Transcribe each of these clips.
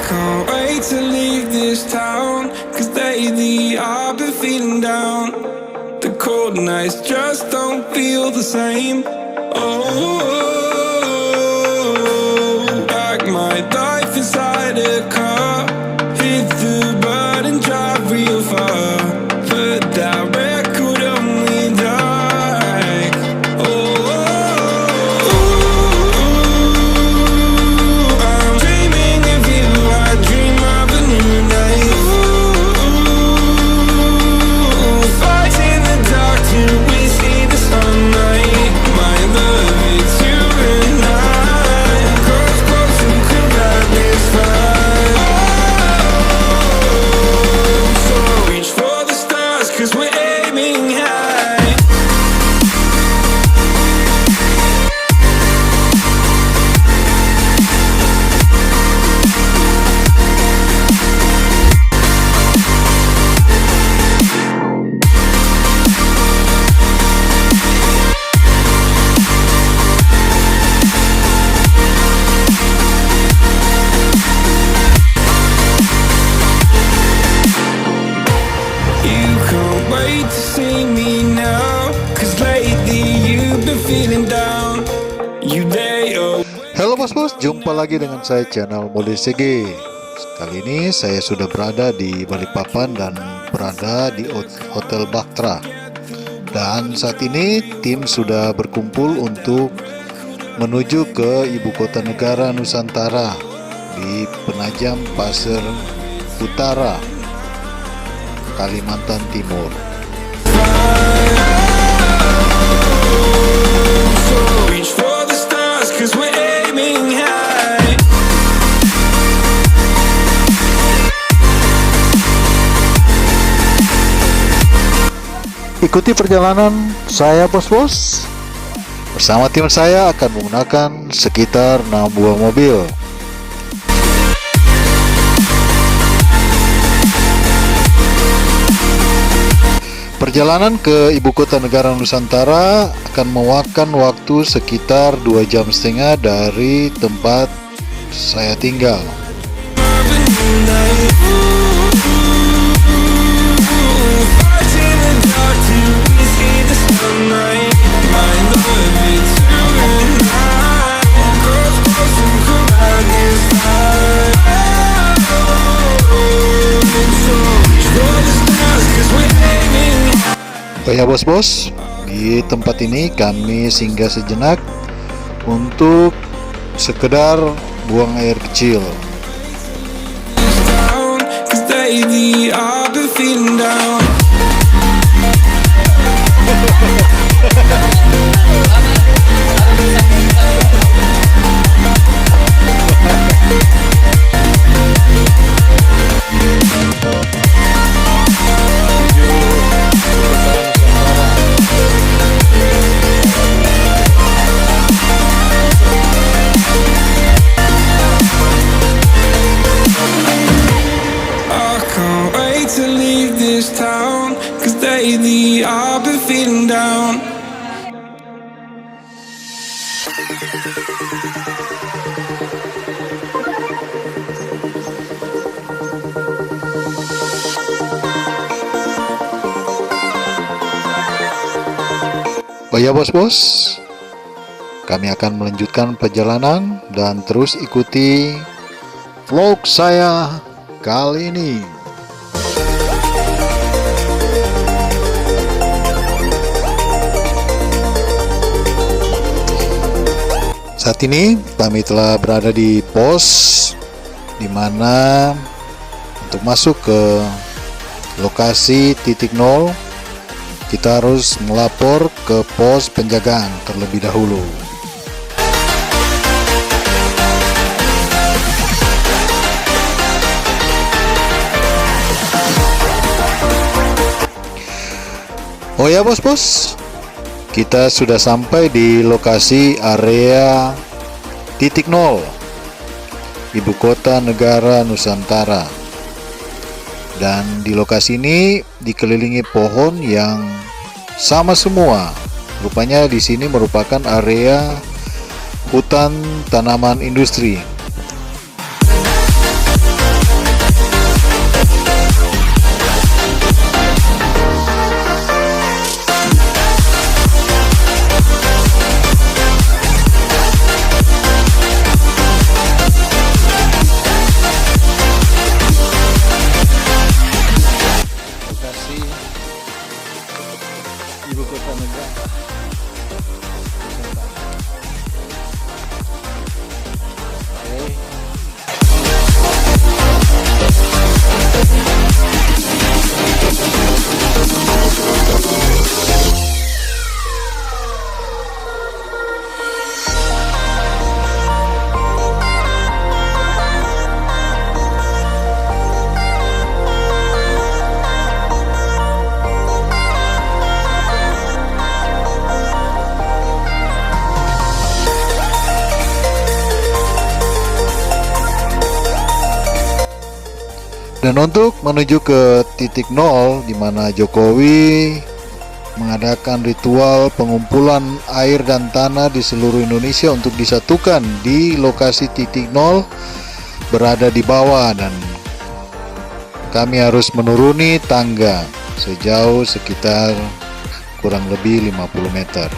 can't wait to leave this town, 'cause lately I've been feeling down. The cold nights just don't feel the same. Oh, like my life inside a car. Hit the button, drive real far. Put that record on me like, oh, I'm dreaming of you. I dream of a new night. Fight in the dark till we see the sunlight. My love, it's you and I. Close, close, who could light this fire? So reach for the stars, 'cause we're aiming high. You can't wait to see me now, 'cause lately you've been feeling down. You lay awake. Halo bos-bos, jumpa lagi dengan saya channel Mode CG. Kali ini saya sudah berada di Balikpapan dan berada di Hotel Bahtera. Dan saat ini tim sudah berkumpul untuk menuju ke ibu kota negara Nusantara di Penajam Pasir Utara, Kalimantan Timur. So reach for the stars, 'cause we're aiming high. Ikuti perjalanan saya bos-bos. Bersama tim saya akan menggunakan sekitar 6 buah mobil. Perjalanan ke ibu kota negara Nusantara akan memakan waktu sekitar 2,5 jam dari tempat saya tinggal. Fight in the dark till we see the sunlight. My love, it's you and I. Close, close, who could light this fire? So reach for the stars, 'cause we're aiming high. Oh ya bos-bos, di tempat ini kami singgah sejenak untuk sekedar buang air kecil. Down, 'cause lately I've been feeling down. I can't wait to leave this town, 'cause lately I've been feeling down. Oh ya bos-bos, kami akan melanjutkan perjalanan dan terus ikuti vlog saya kali ini. Saat ini kami telah berada di pos di mana untuk masuk ke lokasi titik nol kita harus melapor ke pos penjagaan terlebih dahulu. Oh ya bos-bos, kita sudah sampai di lokasi area titik nol ibu kota negara Nusantara. Dan di lokasi ini dikelilingi pohon yang sama semua. Rupanya di sini merupakan area hutan tanaman industri. Dan untuk menuju ke titik nol di mana Jokowi mengadakan ritual pengumpulan air dan tanah di seluruh Indonesia untuk disatukan di lokasi titik nol berada di bawah, dan kami harus menuruni tangga sejauh sekitar kurang lebih 50 meter.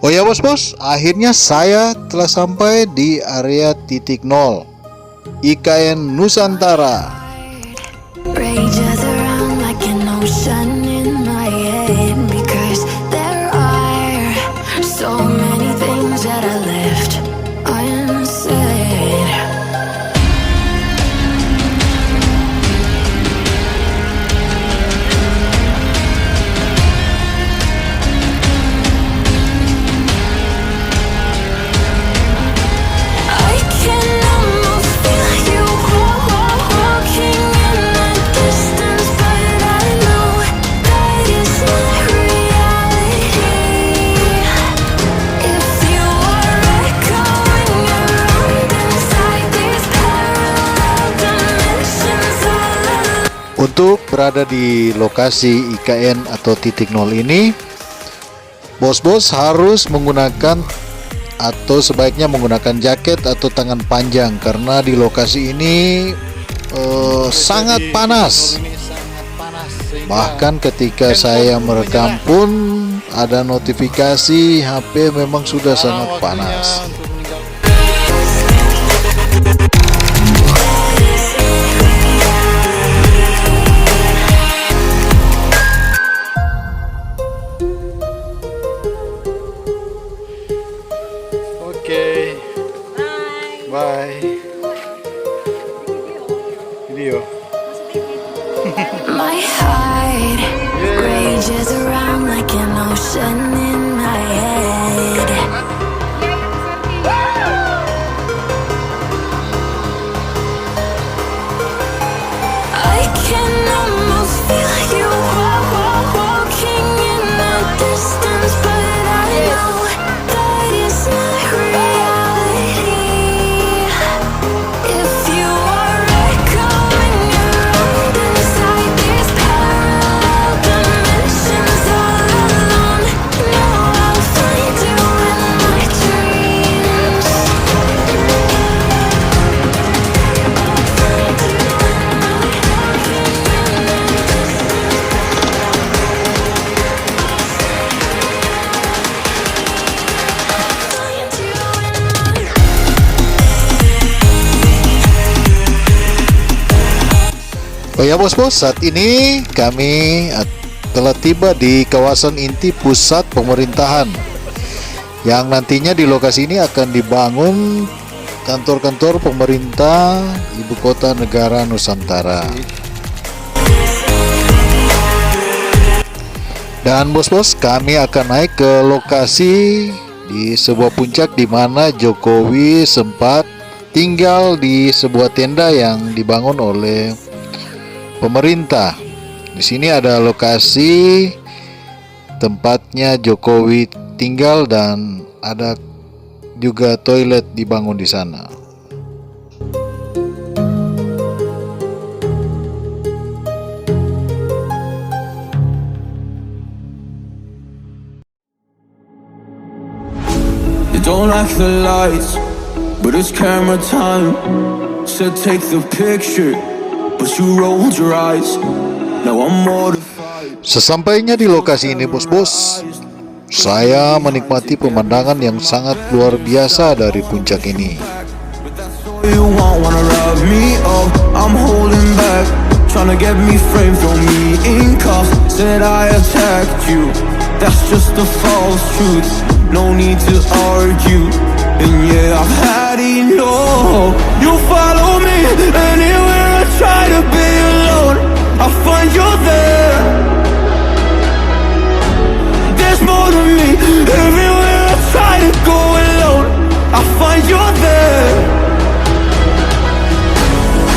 Oh ya bos-bos, akhirnya saya telah sampai di area titik nol IKN Nusantara. Rages around like an ocean in my head, because there are so many things that I left unsaid. I can almost feel you walking in the distance, but I know that it's not reality. If you are echoing around inside these parallel dimensions all alone. Untuk berada di lokasi IKN atau titik nol ini, bos-bos harus menggunakan atau sebaiknya menggunakan jaket atau tangan panjang, karena di lokasi ini sangat panas. Bahkan ketika saya merekam pun ada notifikasi HP memang sudah sangat panas. Oke, bye. Video. My heart rages around like an ocean in my head. I can almost feel you walking in the distance, but I know that it's not reality. If you are echoing around inside these parallel dimensions all alone, know I'll find you in my dreams. Oh ya bos-bos, saat ini kami telah tiba di kawasan inti pusat pemerintahan, yang nantinya di lokasi ini akan dibangun kantor-kantor pemerintah ibu kota negara Nusantara. Dan bos-bos, kami akan naik ke lokasi di sebuah puncak di mana Jokowi sempat tinggal di sebuah tenda yang dibangun oleh pemerintah. Di sini ada lokasi tempatnya Jokowi tinggal dan ada juga toilet dibangun di sana. don't like the lights, but it's camera time. Said take the picture, but you rolled your eyes. Now I'm mortified. Sesampainya di lokasi ini bos-bos, saya menikmati pemandangan yang sangat luar biasa dari puncak ini. You wanna rub me up, I'm holding back. Trying to get me framed, throw me in cuffs. Said I attacked you, that's just a false truth. No need to argue, and yeah, I've had enough. You follow me anywhere I try to be alone, I find you there. There's more to me, everywhere I try to go alone, I find you there.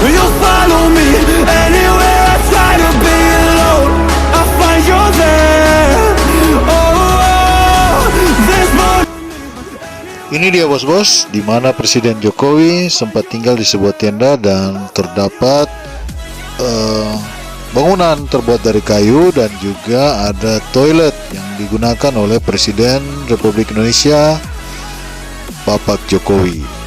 You follow me anywhere I try to be alone, I find you there. Oh, there's more. Ini dia bos-bos, di mana Presiden Jokowi sempat tinggal di sebuah tenda dan terdapat bangunan terbuat dari kayu dan juga ada toilet yang digunakan oleh Presiden Republik Indonesia Bapak Jokowi.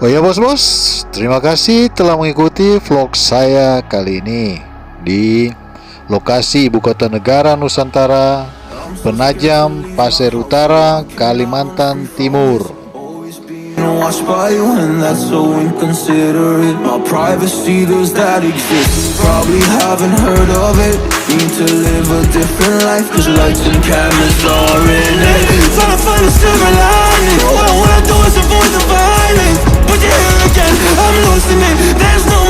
Oh ya bos-bos, terima kasih telah mengikuti vlog saya kali ini di lokasi Ibu Kota Negara Nusantara, Penajam, Pasir Utara, Kalimantan Timur. Watched by you and that's so inconsiderate. My privacy, does that exist? Probably haven't heard of it. Need to live a different life, cause lights and cameras are in it.